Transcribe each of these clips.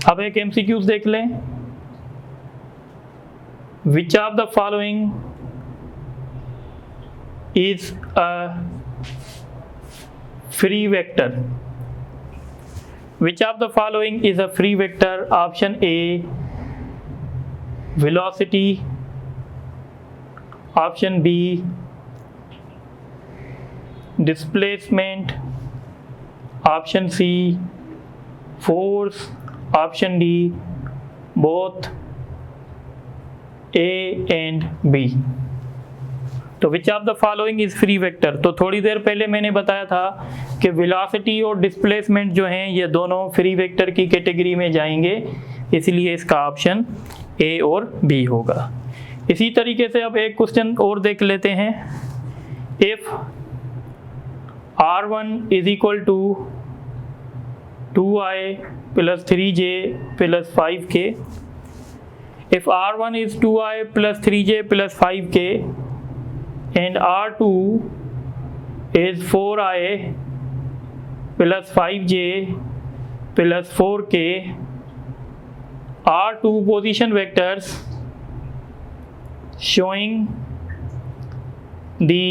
अब एक MCQs देख लें। Which of the following is a free vector? Which of the following is a free vector? Option A, velocity. Option B, displacement. Option C, force. Option D, both A and B. तो which of the following is free vector. तो थोड़ी देर पहले मैंने बताया था कि velocity और displacement जो हैं ये दोनों फ्री वेक्टर की कैटेगरी में जाएंगे, इसलिए इसका ऑप्शन A और B होगा। इसी तरीके से अब एक क्वेश्चन और देख लेते हैं। If R1 is equal to 2i plus 3j plus 5k, if R1 is 2i plus 3j plus 5k and R2 is 4i plus 5j plus 4k, are two position vectors showing the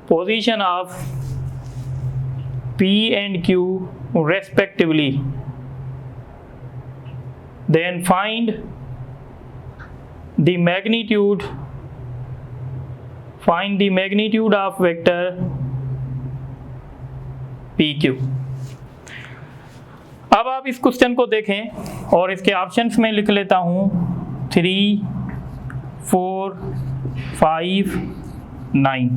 position of P and Q respectively, then find the magnitude of vector PQ। अब आप इस question को देखें और इसके options में लिख लेता हूं 3, 4, 5, 9।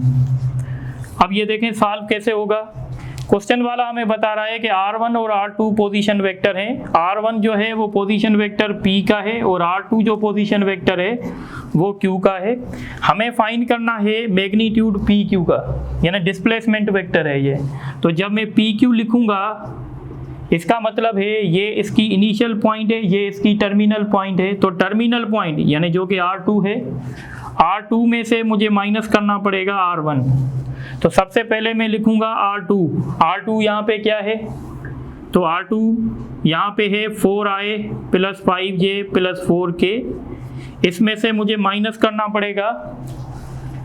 अब ये देखें सॉल्व कैसे होगा। क्वेश्चन वाला हमें बता रहा है कि R1 और R2 पोजीशन वेक्टर हैं। R1 जो है वो पोजीशन वेक्टर P का है और R2 जो पोजीशन वेक्टर है वो Q का है। हमें फाइंड करना है मैग्नीट्यूड PQ का, यानी डिस्प्लेसमेंट वेक्टर है ये। तो जब मैं PQ लिखूंगा इसका मतलब है ये इसकी इनिशियल पॉइंट है, ये इसकी टर्मिनल पॉइंट है। तो टर्मिनल पॉइंट यानी जो कि R2 है, R2 में से मुझे माइनस करना पड़ेगा R1। तो सबसे पहले मैं लिखूंगा R2 यहाँ पे क्या है, तो R2 यहाँ पे है 4i plus 5j plus 4k। इसमें से मुझे माइनस करना पड़ेगा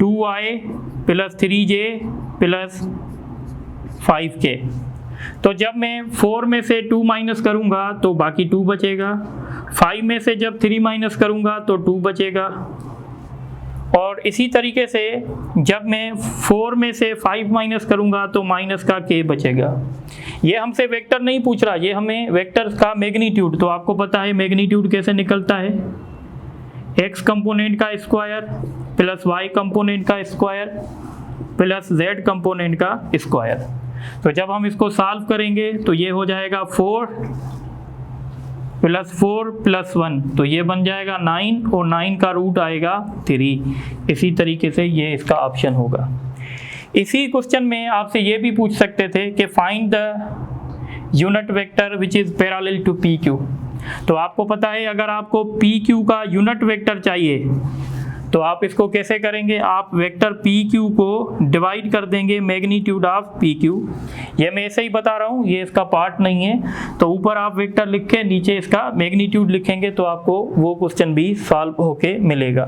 2i plus 3j plus 5k। तो जब मैं 4 में से 2 माइनस करूंगा तो बाकी 2 बचेगा, 5 में से जब 3 माइनस करूंगा तो 2 बचेगा, और इसी तरीके से जब मैं 4 में से 5 माइनस करूंगा तो माइनस का k बचेगा। ये हमसे वेक्टर नहीं पूछ रहा, ये हमें वेक्टर का मैग्नीट्यूड। तो आपको पता है मैग्नीट्यूड कैसे निकलता है, x कंपोनेंट का स्क्वायर प्लस y कंपोनेंट का स्क्वायर प्लस z कंपोनेंट का स्क्वायर। तो जब हम इसको सॉल्व करेंगे तो ये हो जाएगा 4 प्लस 4 प्लस 1, तो ये बन जाएगा 9 और 9 का रूट आएगा 3। इसी तरीके से ये इसका ऑप्शन होगा। इसी क्वेश्चन में आपसे ये भी पूछ सकते थे कि find the unit vector which is parallel to PQ। तो आपको पता है अगर आपको PQ का यूनिट वेक्टर चाहिए तो आप इसको कैसे करेंगे, आप वेक्टर PQ को डिवाइड कर देंगे मैग्नीट्यूड ऑफ PQ। ये मैं ऐसे ही बता रहा हूँ, ये इसका पार्ट नहीं है। तो ऊपर आप वेक्टर लिख के नीचे इसका मैग्नीट्यूड लिखेंगे तो आपको वो क्वेश्चन भी सॉल्व होके मिलेगा।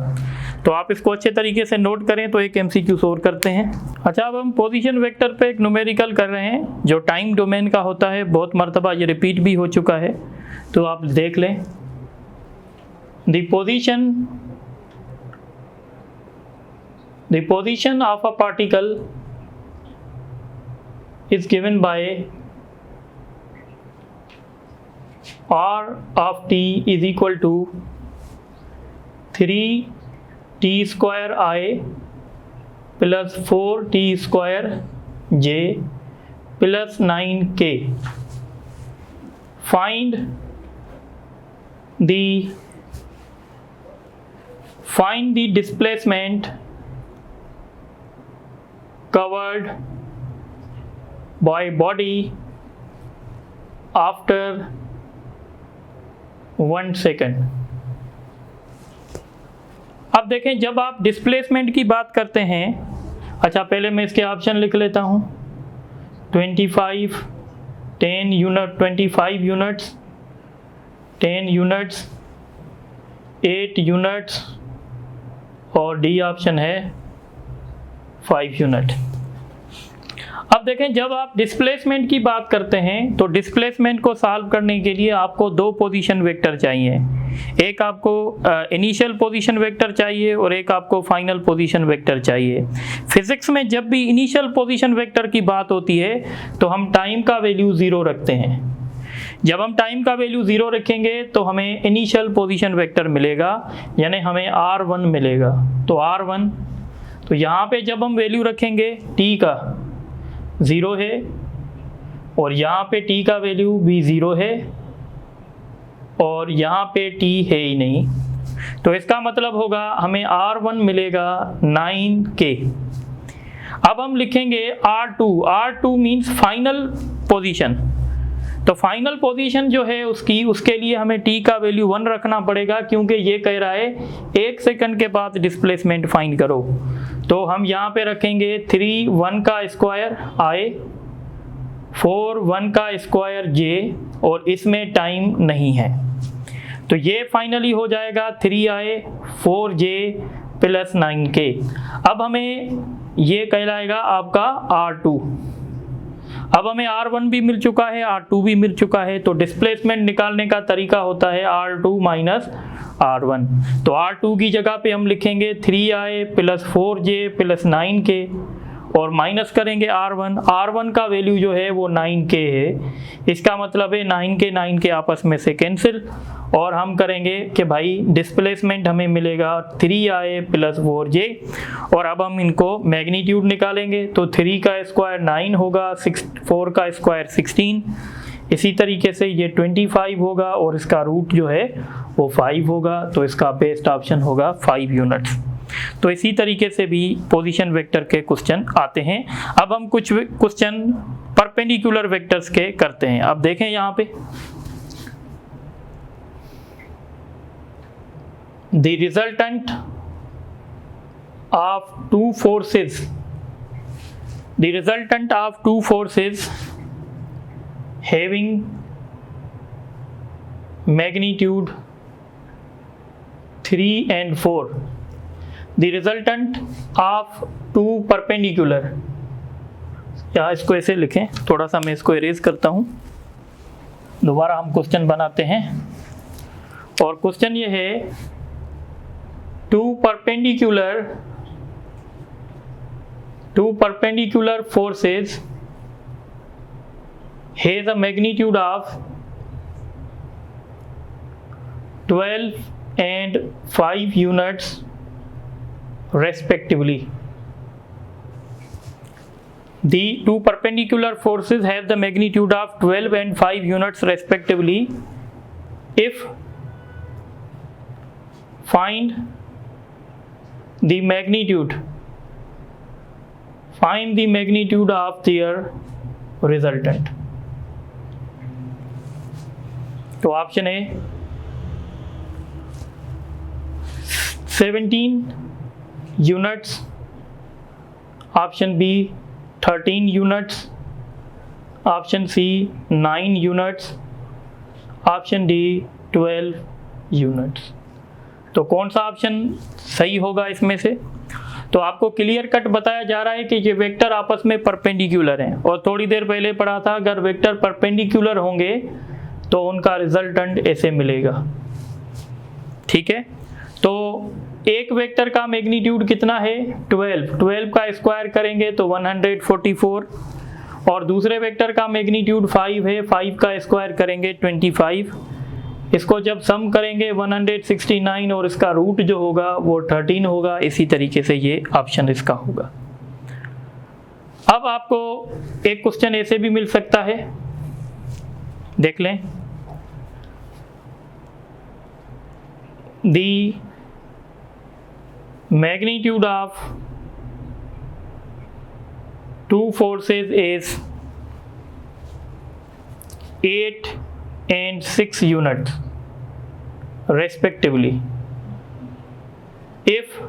तो आप इसको अच्छे तरीके से नोट करें। तो एक MCQ और करते हैं। अच्छा, अब हम पोजीशन वेक्टर पे एक न्यूमेरिकल कर रहे हैं जो टाइम डोमेन का होता है। बहुत मरतबा ये रिपीट भी हो चुका है, तो आप देख लें। The position of a particle is given by R of t is equal to 3t square I plus 4t square j plus 9k. Find the displacement covered by body after 1 second। अब देखें जब आप displacement की बात करते हैं, अच्छा पहले मैं इसके ऑप्शन लिख लेता हूँ 25, 10 यूनिट, 25 यूनिट्स, 10 यूनिट्स, 8 यूनिट्स और डी ऑप्शन है 5 यूनिट। अब देखें, जब आप डिस्प्लेसमेंट की बात करते हैं तो डिस्प्लेसमेंट को सॉल्व करने के लिए आपको दो पोजीशन वेक्टर चाहिए। एक आपको इनिशियल पोजीशन वेक्टर चाहिए और एक आपको फाइनल पोजीशन वेक्टर चाहिए। फिजिक्स में जब भी इनिशियल पोजीशन वेक्टर की बात होती है तो हम टाइम का वैल्यू 0 रखते हैं। जब हम टाइम का वैल्यू 0 रखेंगे तो हमें इनिशियल पोजीशन वेक्टर मिलेगा, यानी हमें R1 मिलेगा। तो R1, तो यहाँ पे जब हम वैल्यू रखेंगे t का 0 है और यहाँ पे t का वैल्यू भी 0 है और यहाँ पे t है ही नहीं, तो इसका मतलब होगा हमें R1 मिलेगा 9k। अब हम लिखेंगे R2, R2 means final position. तो फाइनल पोजीशन जो है उसके लिए हमें t का वैल्यू 1 रखना पड़ेगा, क्योंकि ये कह रहा है 1 सेकंड के बाद डिस्प्लेसमेंट फाइंड करो। तो हम यहाँ पे रखेंगे 3 1 का स्क्वायर i, 4 1 का स्क्वायर j और इसमें टाइम नहीं है, तो ये फाइनली हो जाएगा 3i 4j प्लस 9k। अब हमें ये कहलाएगा आपका R2। अब हमें R1 भी मिल चुका है, R2 भी मिल चुका है, तो डिस्प्लेसमेंट निकालने का तरीका होता है R2 माइनस R1। तो R2 की जगह पे हम लिखेंगे 3i plus 4j plus 9k और माइनस करेंगे R1। R1 का वैल्यू जो है वो 9k है, इसका मतलब है 9k आपस में से कैंसिल और हम करेंगे कि भाई डिस्प्लेसमेंट हमें मिलेगा 3i प्लस 4j और अब हम इनको मैग्नीट्यूड निकालेंगे। तो 3 का स्क्वायर 9 होगा, 4 का स्क्वायर 16, इसी तरीके से ये 25 होगा और इसका रूट जो है वो 5 होगा, तो इसका बेस्ट ऑप्शन होगा 5 यूनिट्स। तो इसी तरीके से भी पोजीशन वेक्टर के क्वेश्चन आते हैं। अब हम कुछ क्वेश्चन परपेंडिकुलर वेक्टर्स के करते हैं। अब देखें यहाँ पे the resultant of two forces having magnitude 3 and 4, the resultant of two perpendicular, या इसको ऐसे लिखें, थोड़ा सा मैं इसको इरेज करता हूँ, दोबारा हम क्वेश्चन बनाते हैं। और क्वेश्चन ये है, two perpendicular forces has a magnitude of 12 and 5 units respectively. The two perpendicular forces have the magnitude of 12 and 5 units respectively. If find the magnitude of their resultant. तो option A 17 units, option B 13 units, option C 9 units, option D 12 units. तो कौन सा option सही होगा इसमें से? तो आपको क्लियर कट बताया जा रहा है कि ये वेक्टर आपस में परपेंडिकुलर हैं, और थोड़ी देर पहले पढ़ा था अगर वेक्टर परपेंडिकुलर होंगे तो उनका रिजल्टेंट ऐसे मिलेगा। ठीक है, तो एक वेक्टर का मैग्नीट्यूड कितना है 12 का स्क्वायर करेंगे तो 144, और दूसरे वेक्टर का मैग्नीट्यूड 5 है, 5 का स्क्वायर करेंगे 25, इसको जब सम करेंगे 169 और इसका रूट जो होगा वो 13 होगा। इसी तरीके से ये ऑप्शन इसका होगा। अब आपको एक क्वेश्चन ऐसे भी मिल सकता है, देख लें, the magnitude of two forces is 8 and 6 units respectively. If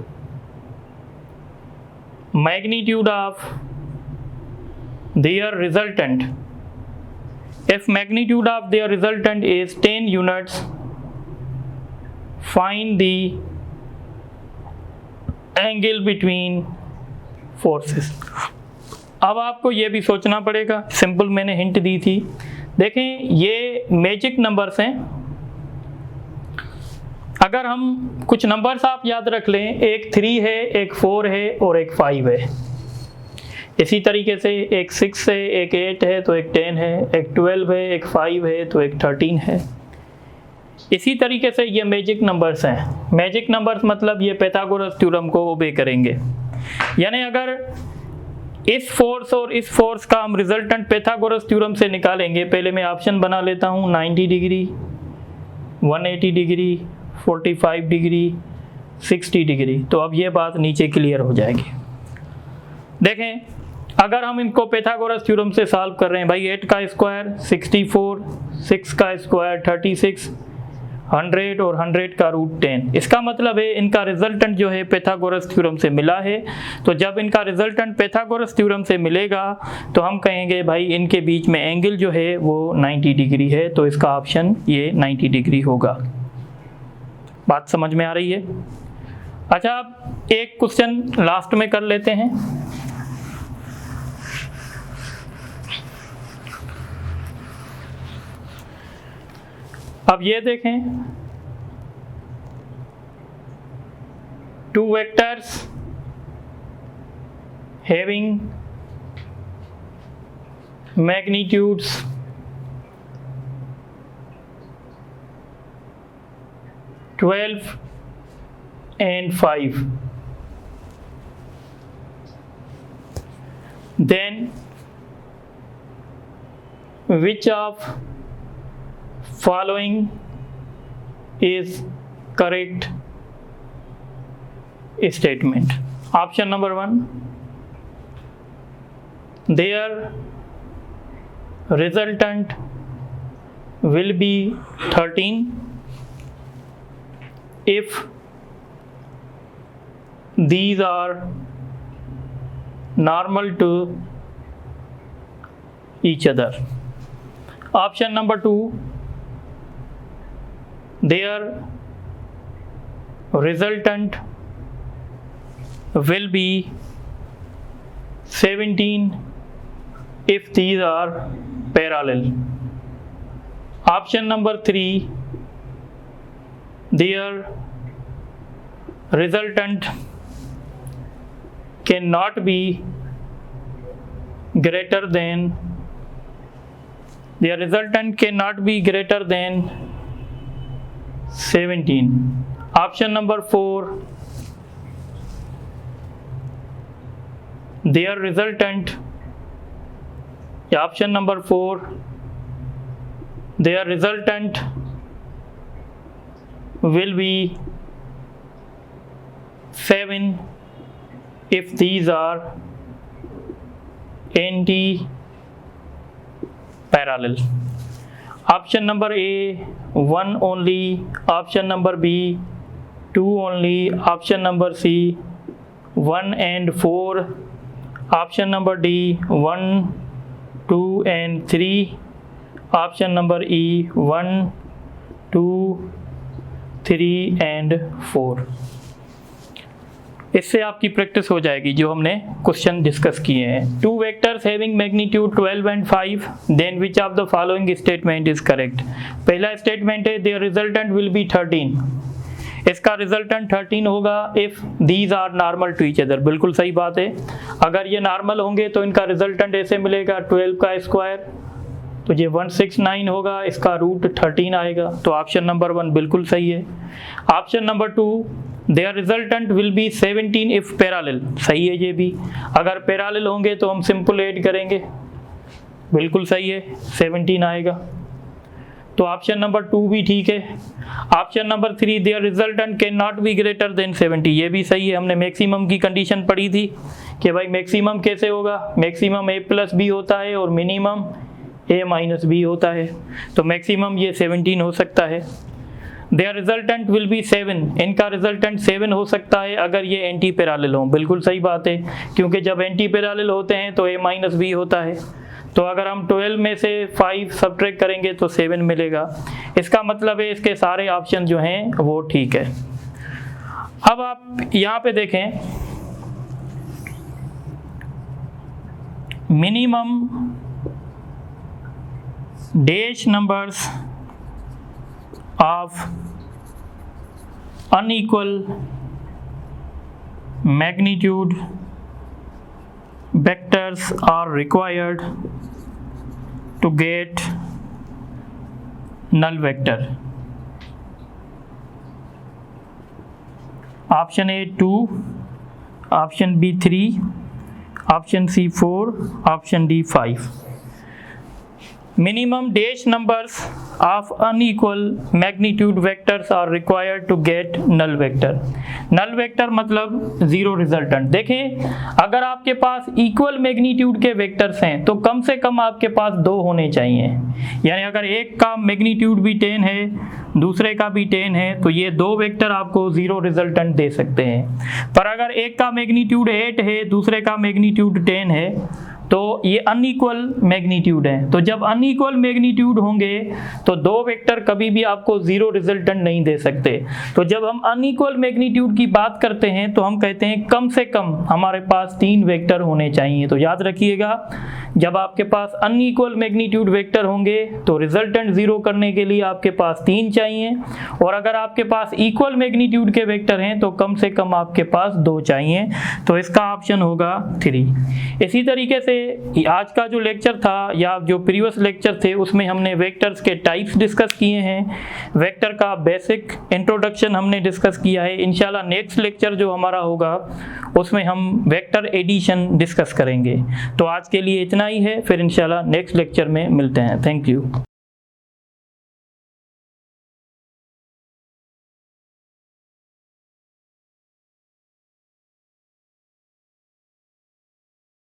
magnitude of their resultant If magnitude of their resultant is 10 units, find the angle between forces. अब आपको ये भी सोचना पड़ेगा, सिंपल मैंने हिंट दी थी। देखें ये मैजिक नंबर्स हैं, अगर हम कुछ नंबर्स आप याद रख लें, एक 3 है, एक 4 है और एक 5 है। इसी तरीके से एक 6 है, एक 8 है तो एक 10 है, एक 12 है, एक 5 है तो एक 13 है। इसी तरीके से ये मैजिक नंबर्स हैं। मैजिक नंबर्स मतलब ये पाइथागोरस थ्योरम को ओबे करेंगे। यानी अगर इस फोर्स और इस फोर्स का हम रिजल्टेंट पाइथागोरस थ्योरम से निकालेंगे, पहले मैं ऑप्शन बना लेता हूँ, 90 डिग्री, 180 डिग्री, 45 डिग्री, 60 डिग्री। तो अब ये बात नीचे क्लियर हो जाएगी। देखें अगर हम इनको पाइथागोरस थ्योरम से सॉल्व कर रहे हैं, भाई 8 का स्क्वायर 64, 6 का स्क्वायर 36, 100 और 100 का रूट 10। इसका मतलब है इनका रिजल्टेंट जो है पाइथागोरस थ्योरम से मिला है। तो जब इनका रिजल्टेंट पाइथागोरस थ्योरम से मिलेगा तो हम कहेंगे भाई इनके बीच में एंगल जो है वो 90 डिग्री है। तो इसका ऑप्शन ये 90 डिग्री होगा। बात समझ में आ रही है? अच्छा, अब एक क्वेश्चन लास्ट में कर लेते हैं। अब ये देखें, 2 vectors having magnitudes 12 and 5, then which of following is correct statement? Option number 1, their resultant will be 13 if these are normal to each other. Option number 2, their resultant will be 17 if these are parallel. Option number 3, their resultant cannot be greater than 17. Option number 4, their resultant, option number 4, their resultant will be 7 if these are anti-parallel. Option number A, 1 only. Option number B, 2 only. Option number C, 1 and 4. Option number D, 1, 2 and 3. Option number E, 1, 2, 3 and 4. इससे आपकी practice हो जाएगी जो हमने question discuss किए हैं। 2 vectors having magnitude 12 and 5, then which of the following statement is correct? पहला statement है their resultant will be 13, इसका रिजल्टेंट 13 होगा if these are normal to each other। बिल्कुल सही बात है, अगर ये नॉर्मल होंगे तो इनका रिजल्टेंट ऐसे मिलेगा 12 का स्क्वायर तो ये 169 होगा, इसका रूट 13 आएगा। तो ऑप्शन नंबर 1 बिल्कुल सही है। Option number 2, their resultant will be 17 if parallel, सही है ये भी। अगर पैरेलल होंगे तो हम सिंपल ऐड करेंगे, बिल्कुल सही है, 17 आएगा। तो ऑप्शन नंबर 2 भी ठीक है। Option number 3, their resultant can not be greater than 70, ये भी सही है। हमने मैक्सिमम की कंडीशन पढ़ी थी कि भाई मैक्सिमम कैसे होगा, मैक्सिमम a प्लस बी होता है और मिनिमम a माइनस बी होता है, तो मैक्सिमम ये 17 हो सकता है। देयर रिजल्टेंट विल बी 7, इनका रिजल्टेंट 7 हो सकता है अगर ये एंटी पैरेलल हो, बिल्कुल सही बात है, क्योंकि जब एंटी पैरेलल होते हैं तो a माइनस बी होता है। तो अगर हम 12 में से 5 सब्ट्रैक्ट करेंगे तो 7 मिलेगा। इसका मतलब है इसके सारे ऑप्शन जो हैं वो ठीक है। अब आप यहाँ पे देखें, minimum dash numbers of unequal magnitude vectors are required to get null vector. Option A 2, option B 3, option C 4, option D 5. Minimum dash numbers of unequal magnitude vectors are required to get null vector. null vector मतलब zero resultant. देखें, अगर आपके पास equal magnitude के vectors हैं तो कम से कम आपके पास 2 होने चाहिए। यानी अगर एक का मैग्नीट्यूड भी 10 है, दूसरे का भी 10 है, तो ये 2 वेक्टर आपको जीरो रिजल्टेंट दे सकते हैं। पर अगर एक का मैग्नीट्यूड 8 है, दूसरे का मैग्नीट्यूड 10 है, तो ये अनइक्वल मैग्नीट्यूड है। तो जब अनइक्वल मैग्नीट्यूड होंगे तो 2 वेक्टर कभी भी आपको जीरो रिजल्टेंट नहीं दे सकते। तो जब हम अनइक्वल मैग्नीट्यूड की बात करते हैं तो हम कहते हैं कम से कम हमारे पास 3 वेक्टर होने चाहिए। तो याद रखिएगा, जब आपके पास अनइक्वल मैग्नीट्यूड वेक्टर होंगे तो रिजल्टेंट जीरो करने के लिए आपके पास 3 चाहिए, और अगर आपके पास इक्वल मैग्नीट्यूड के वेक्टर हैं तो कम से कम आपके पास 2 चाहिए। तो इसका ऑप्शन होगा 3। इसी तरीके से आज का जो लेक्चर था या जो प्रीवियस लेक्चर थे उसमें हमने वेक्टर्स के टाइप्स डिस्कस किए हैं, वेक्टर का बेसिक इंट्रोडक्शन हमने डिस्कस किया है। इंशाल्लाह नेक्स्ट लेक्चर जो हमारा होगा उसमें हम वेक्टर एडिशन डिस्कस करेंगे। तो आज के लिए इतना ही है, फिर इंशाल्लाह नेक्स्ट लेक्चर में मिलते हैं। Thank you.